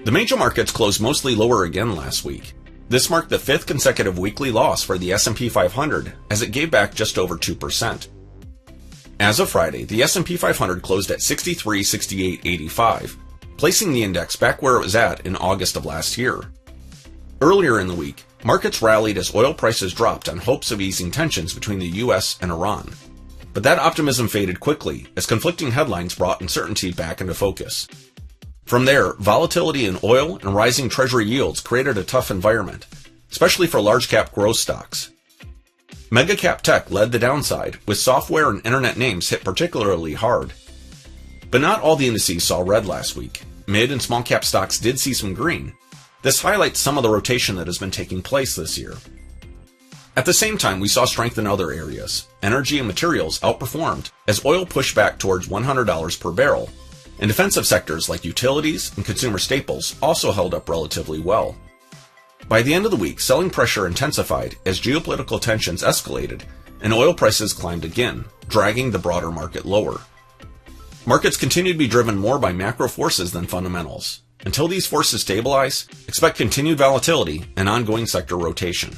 The major markets closed mostly lower again last week. This marked the 5th consecutive weekly loss for the S&P 500 as it gave back just over 2%. As of Friday, the S&P 500 closed at 6368.85, placing the index back where it was at in August of last year. Earlier in the week, markets rallied as oil prices dropped on hopes of easing tensions between the US and Iran. But that optimism faded quickly as conflicting headlines brought uncertainty back into focus. From there, volatility in oil and rising Treasury yields created a tough environment, especially for large-cap growth stocks. Mega-cap tech led the downside, with software and internet names hit particularly hard. But not all the indices saw red last week. Mid and small-cap stocks did see some green. This highlights some of the rotation that has been taking place this year. At the same time, we saw strength in other areas. Energy and materials outperformed as oil pushed back towards $100 per barrel, and defensive sectors like utilities and consumer staples also held up relatively well. By the end of the week, selling pressure intensified as geopolitical tensions escalated and oil prices climbed again, dragging the broader market lower. Markets continue to be driven more by macro forces than fundamentals. Until these forces stabilize, expect continued volatility and ongoing sector rotation.